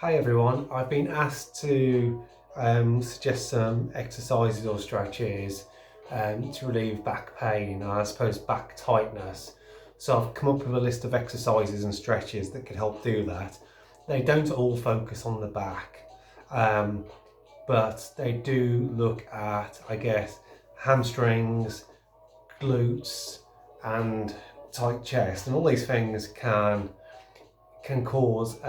Hi everyone, I've been asked to suggest some exercises or stretches to relieve back pain and I suppose back tightness. So I've come up with a list of exercises and stretches that could help do that. They don't all focus on the back, but they do look at, I guess, hamstrings, glutes and tight chest, and all these things can cause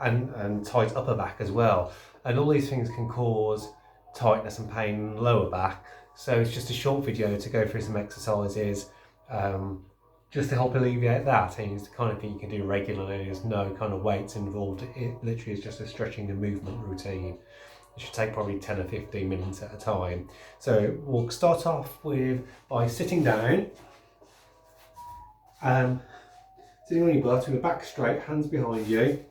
and tight upper back as well. And all these things can cause tightness and pain in the lower back. So it's just a short video to go through some exercises just to help alleviate that. And it's the kind of thing you can do regularly. There's no kind of weights involved. It literally is just a stretching and movement routine. It should take probably 10 or 15 minutes at a time. So we'll start off by sitting down. Sitting on your butt with your back straight, hands behind you,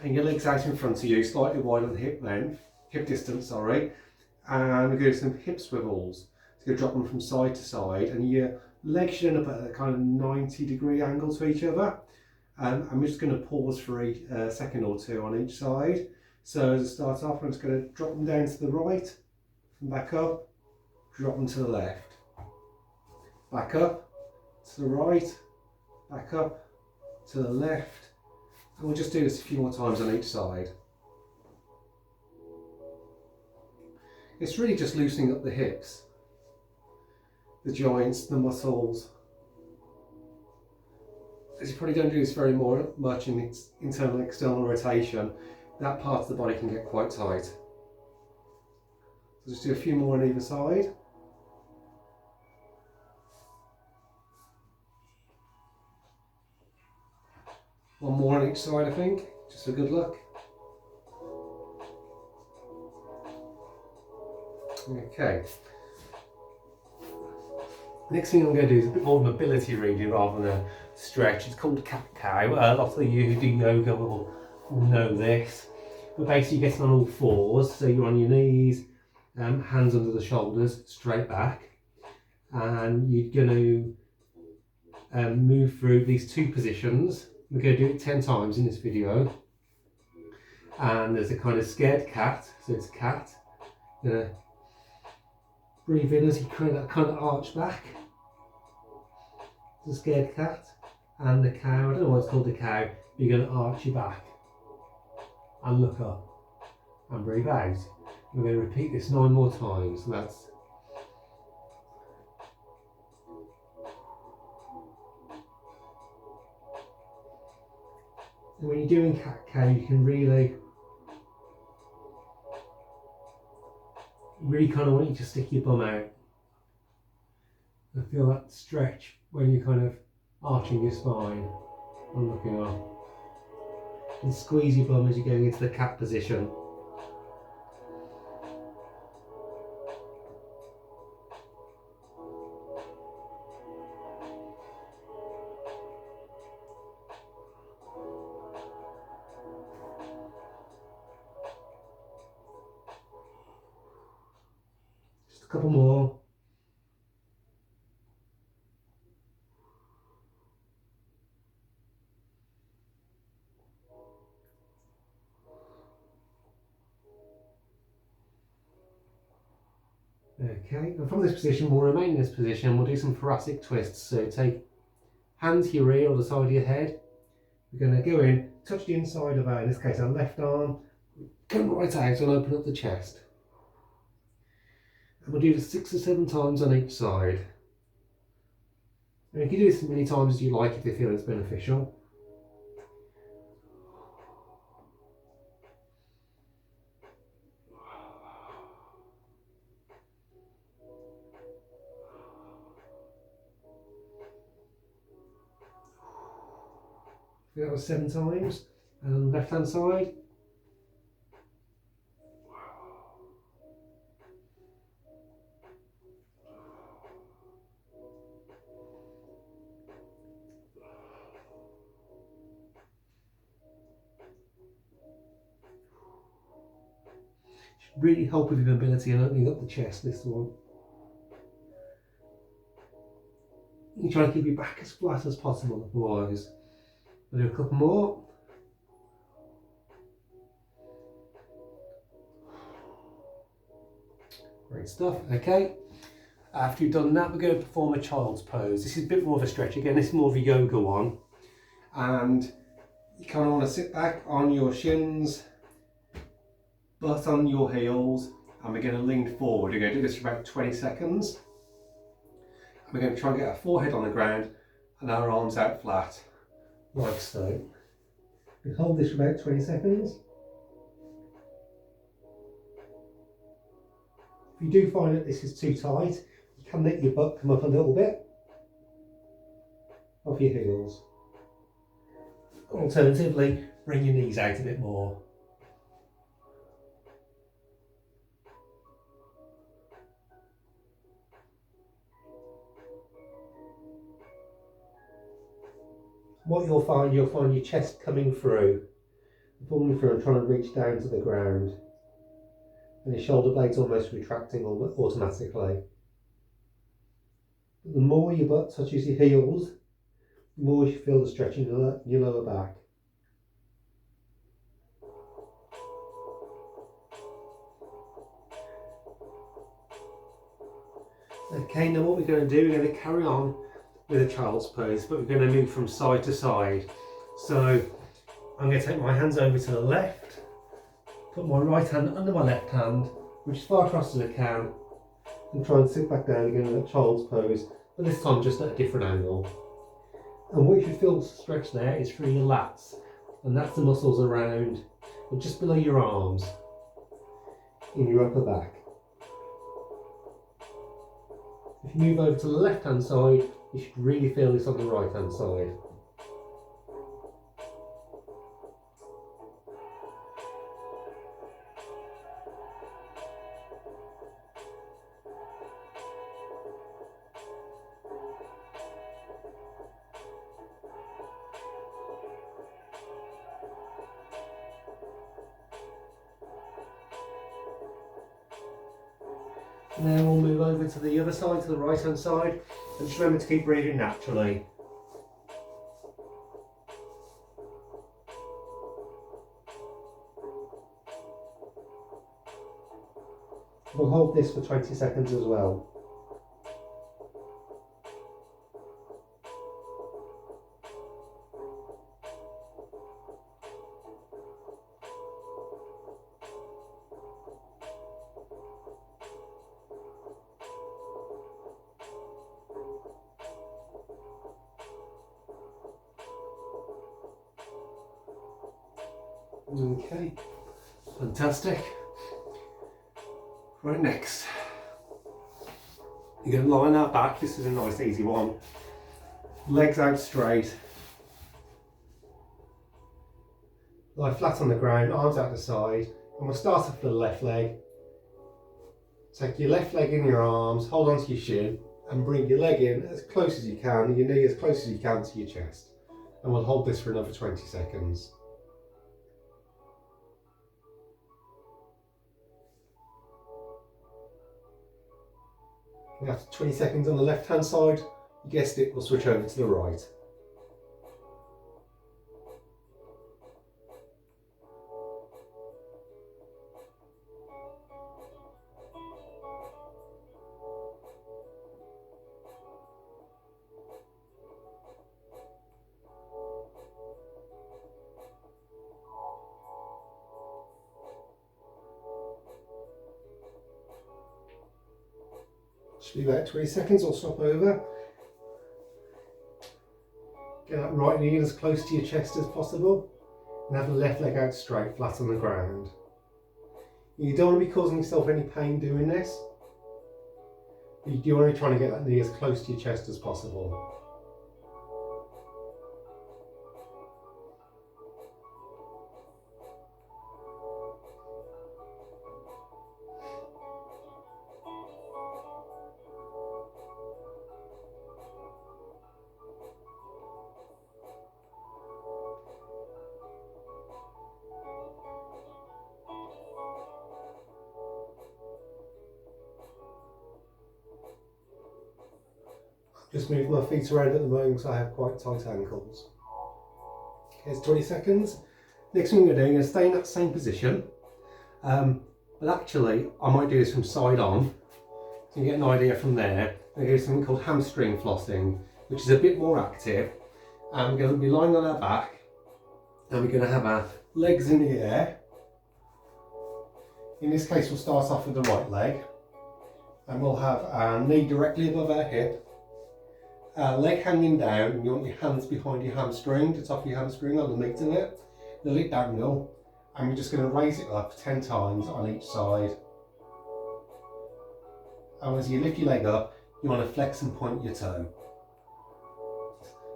and your legs out in front of you, slightly wide on hip distance, sorry. And we're going to do some hip swivels. So you're going to drop them from side to side, and your legs should end up at a kind of 90-degree angle to each other. I'm just going to pause for a second or two on each side. So as I start off, I'm just going to drop them down to the right, and back up, drop them to the left, back up, to the right, back up, to the left, and we'll just do this a few more times on each side. It's really just loosening up the hips, the joints, the muscles. As you probably don't do this very much in its internal and external rotation, that part of the body can get quite tight. So just do a few more on either side. One more on each side, I think, just for good luck. Okay. Next thing I'm going to do is a bit more mobility really rather than a stretch. It's called cat-cow. A lot of you who do yoga will know this. We're basically getting on all fours, so you're on your knees, hands under the shoulders, straight back, and you're going to move through these two positions. We're going to do it 10 times in this video. And there's a kind of scared cat, so it's a cat. You're going to breathe in as you create that kind of arch back. The scared cat. And the cow, I don't know why it's called the cow, but you're going to arch your back. And look up. And breathe out. We're going to repeat this 9 more times. So that's and when you're doing cat-cow, you can really kind of want you to stick your bum out. I feel that stretch when you're kind of arching your spine and looking up. And squeeze your bum as you're going into the cat position. Just a couple more. Okay, and from this position, we'll remain in this position. We'll do some thoracic twists. So take hand to your ear or the side of your head. We're going to go in, touch the inside of in this case, our left arm, come right out and open up the chest. And we'll do this 6 or 7 times on each side. And you can do this as many times as you like if you feel it's beneficial. That was 7 times. And on the left hand side. Should really help with your mobility and opening up the chest, this one. You try to keep your back as flat as possible otherwise. We'll do a couple more. Great stuff. Okay. After you've done that, we're going to perform a child's pose. This is a bit more of a stretch. Again, this is more of a yoga one. And you kind of want to sit back on your shins, butt on your heels, and we're going to lean forward. We're going to do this for about 20 seconds. And we're going to try and get our forehead on the ground and our arms out flat, like so. We hold this for about 20 seconds. If you do find that this is too tight, you can let your butt come up a little bit off your heels. Alternatively, bring your knees out a bit more. What you'll find your chest coming through and trying to reach down to the ground. And your shoulder blades almost retracting automatically. The more your butt touches your heels, the more you feel the stretch in your lower back. Okay, now what we're going to do, we're going to carry on with a child's pose, but we're going to move from side to side. So I'm going to take my hands over to the left, put my right hand under my left hand, reach as far across as I can, and try and sit back down again in a child's pose, but this time just at a different angle. And what you should feel stretch there is through your lats, and that's the muscles around, or just below your arms, in your upper back. If you move over to the left hand side, you should really feel this on the right hand side. Now we'll move over to the other side, to the right hand side, and just remember to keep breathing naturally. We'll hold this for 20 seconds as well. Okay, fantastic. Right, next, you're going to lie on our back. This is a nice easy one. Legs out straight. Lie flat on the ground, arms out the side, and we'll start off with the left leg. Take your left leg in your arms, hold on to your shin, and bring your leg in as close as you can, your knee as close as you can to your chest. And we'll hold this for another 20 seconds. After 20 seconds on the left hand side, you guessed it, we'll switch over to the right. Should be about 20 seconds, I'll stop over. Get that right knee as close to your chest as possible, and have the left leg out straight, flat on the ground. You don't want to be causing yourself any pain doing this, but you do want to be trying to get that knee as close to your chest as possible. Just move my feet around at the moment because I have quite tight ankles. Okay, it's 20 seconds. Next thing we're doing is stay in that same position. But actually, I might do this from side on. So you get an idea from there. We're going to do something called hamstring flossing, which is a bit more active. And we're going to be lying on our back, and we're going to have our legs in the air. In this case, we'll start off with the right leg, and we'll have our knee directly above our hip, our leg hanging down, and you want your hands behind your hamstring, the top of your hamstring underneath of it, the lip diagonal, and we're just going to raise it up 10 times on each side. And as you lift your leg up, you want to flex and point your toe.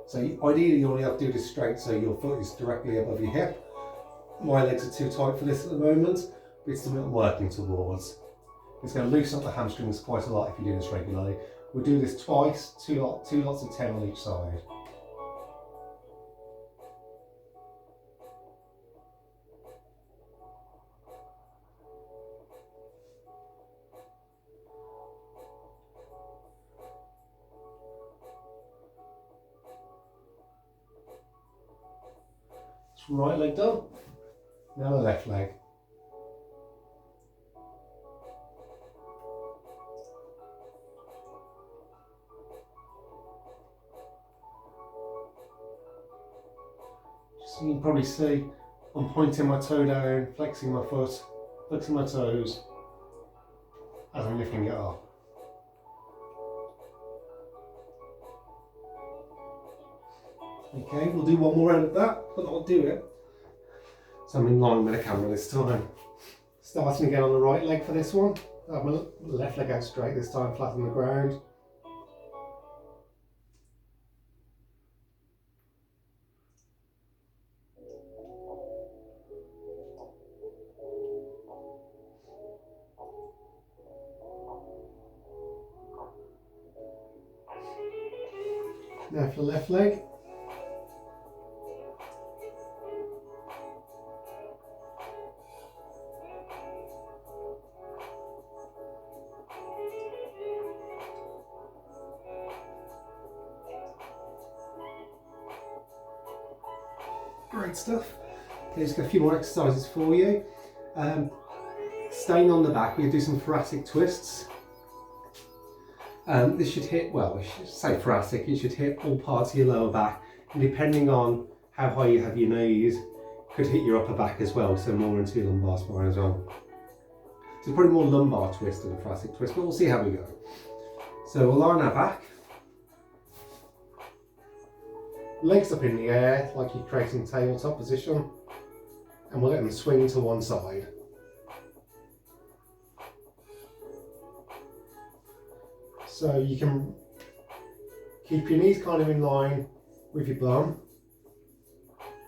So ideally you only have to do this straight so your foot is directly above your hip. My legs are too tight for this at the moment, but it's something I'm working towards. It's going to loosen up the hamstrings quite a lot if you do this regularly. We'll do this twice, two lots of 10 on each side. Right leg done. Now the left leg. So you can probably see I'm pointing my toe down, flexing my foot, flexing my toes as I'm lifting it up. Okay, we'll do one more round of that, but I'll do it. So I'm in line with the camera this time. Starting again on the right leg for this one. I have my left leg out straight this time, flat on the ground. Now for the left leg. Great stuff. Okay, just got a few more exercises for you. Staying on the back, we'll do some thoracic twists. This should hit, well, we should say thoracic, it should hit all parts of your lower back, and depending on how high you have your knees, could hit your upper back as well, so more into your lumbar spine as well. So probably more lumbar twist than a thoracic twist, but we'll see how we go. So we'll lie on our back. Legs up in the air, like you're creating tabletop position, and we'll let them swing to one side. So you can keep your knees kind of in line with your bum,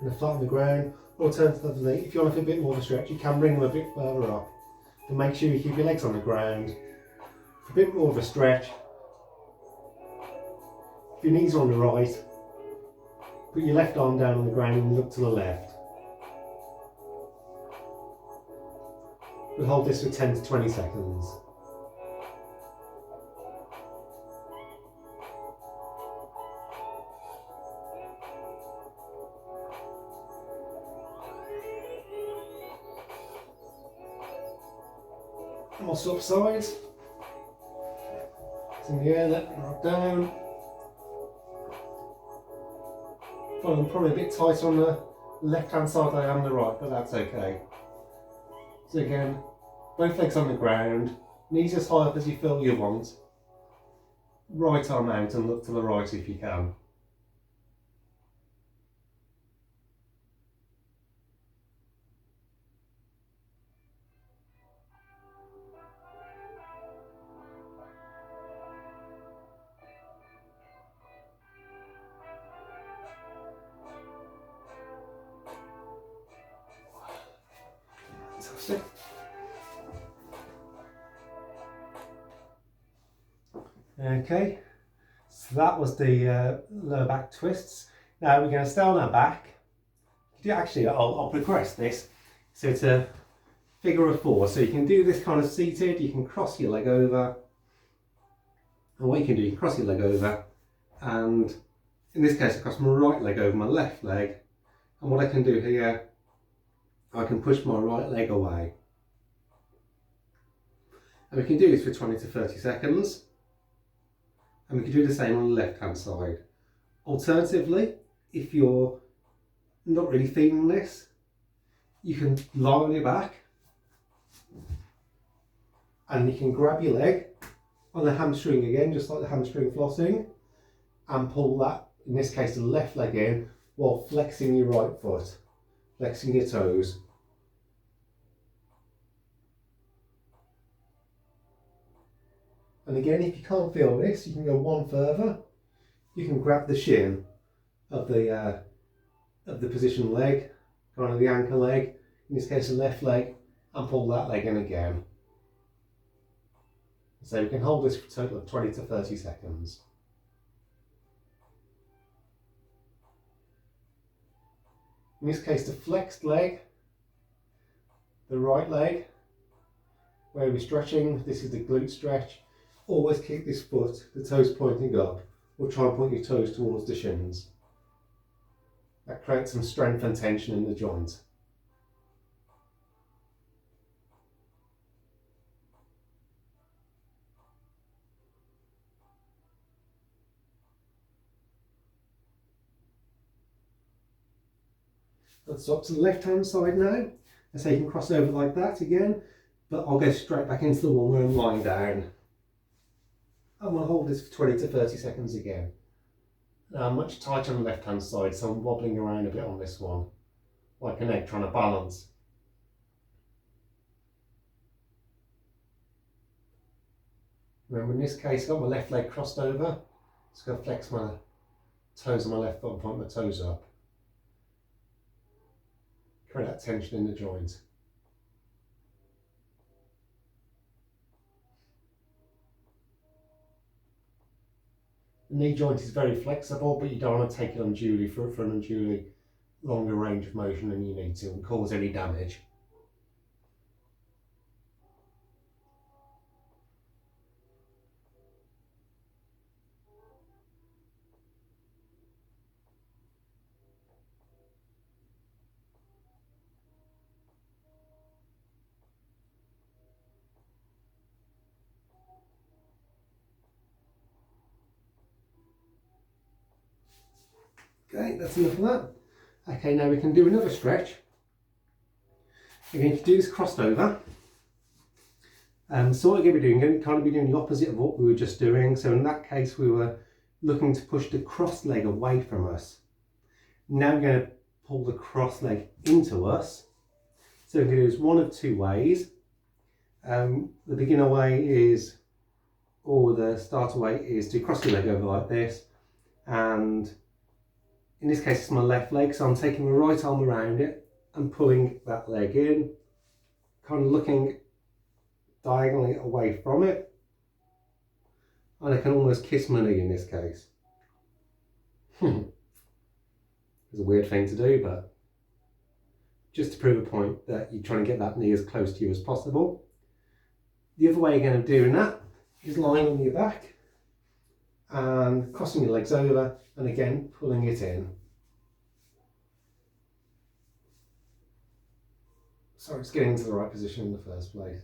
and flat on the ground. Alternatively, if you want to feel a bit more of a stretch, you can bring them a bit further up. But make sure you keep your legs on the ground. For a bit more of a stretch, if your knees are on the right, put your left arm down on the ground and look to the left. We'll hold this for 10 to 20 seconds. And we'll swap sides. It's in the air, let them rock down. Well, I'm probably a bit tighter on the left hand side than I am the right, but that's okay. So again, both legs on the ground, knees as high up as you feel you want. Right arm out and look to the right if you can. Fantastic. Okay, so that was the lower back twists. Now we're going to stay on our back. Actually, I'll progress this. So it's a figure of four. So you can do this kind of seated. You can cross your leg over. And what you can do, you can cross your leg over. And in this case, I cross my right leg over my left leg. And what I can do here, I can push my right leg away. And we can do this for 20 to 30 seconds. And we can do the same on the left hand side. Alternatively, if you're not really feeling this, you can lie on your back and you can grab your leg on the hamstring again, just like the hamstring flossing, and pull that, in this case the left leg in, while flexing your right foot, flexing your toes. And again, if you can't feel this, you can go one further. You can grab the shin of the position leg, kind of the anchor leg, in this case the left leg, and pull that leg in again. So we can hold this for a total of 20 to 30 seconds. In this case, the flexed leg, the right leg, where we're stretching, this is the glute stretch. Always keep this foot, the toes pointing up, or try and point your toes towards the shins. That creates some strength and tension in the joint. Let's swap to the left hand side now. And so you can cross over like that again, but I'll go straight back into the one where I'm lying down. I'm going to hold this for 20 to 30 seconds again. Now I'm much tighter on the left hand side, so I'm wobbling around a bit on this one, like an egg trying to balance. Remember, in this case, I've got my left leg crossed over. Just going to flex my toes on my left foot and point my toes up. Create that tension in the joint. The knee joint is very flexible, but you don't want to take it unduly for an unduly longer range of motion than you need to and cause any damage. Okay, that's enough of that. Okay, now we can do another stretch. Again, if you do this crossed over, so what we're going to be doing, you're going to be doing the opposite of what we were just doing. So in that case, we were looking to push the cross leg away from us. Now we're going to pull the cross leg into us. So we're going to do this one of two ways. The beginner way is, or the starter way is to cross your leg over like this, and in this case it's my left leg, so I'm taking my right arm around it and pulling that leg in, kind of looking diagonally away from it, and I can almost kiss my knee in this case. It's a weird thing to do, but just to prove a point that you're trying to get that knee as close to you as possible. The other way you're going to be doing that is lying on your back and crossing your legs over and again pulling it in. Sorry, it's getting into the right position in the first place.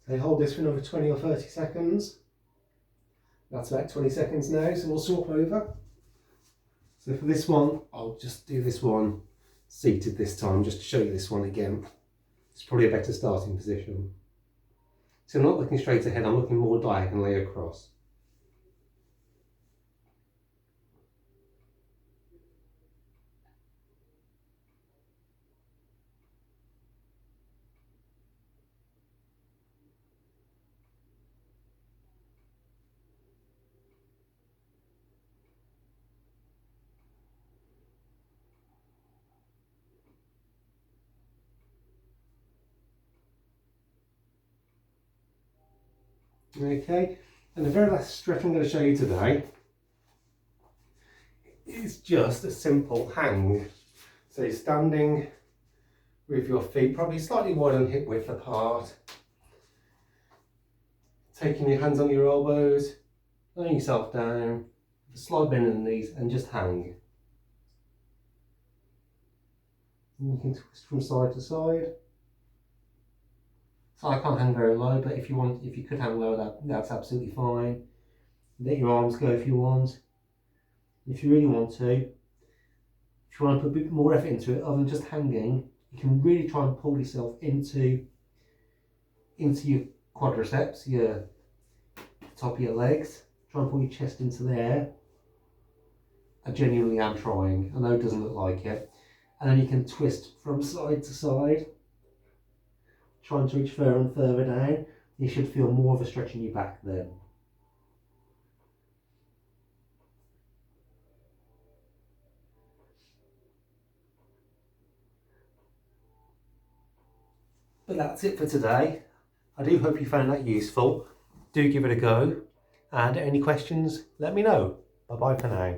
So hold this for another 20 or 30 seconds. That's about 20 seconds now, so we'll swap over. So for this one, I'll just do this one seated this time, just to show you this one again. It's probably a better starting position. So I'm not looking straight ahead, I'm looking more diagonally across. Okay, and the very last stretch I'm going to show you today is just a simple hang. So you're standing with your feet probably slightly wider than hip width apart, taking your hands on your elbows, laying yourself down, slide bend in the knees and just hang. And you can twist from side to side. So I can't hang very low, but if you could hang low, that's absolutely fine. Let your arms go if you want. If you really want to, if you want to put a bit more effort into it, other than just hanging, you can really try and pull yourself into your quadriceps, your top of your legs. Try and pull your chest into there. I genuinely am trying. I know it doesn't look like it. And then you can twist from side to side, trying to reach further and further down. You should feel more of a stretch in your back then. But that's it for today. I do hope you found that useful. Do give it a go. And any questions, let me know. Bye bye for now.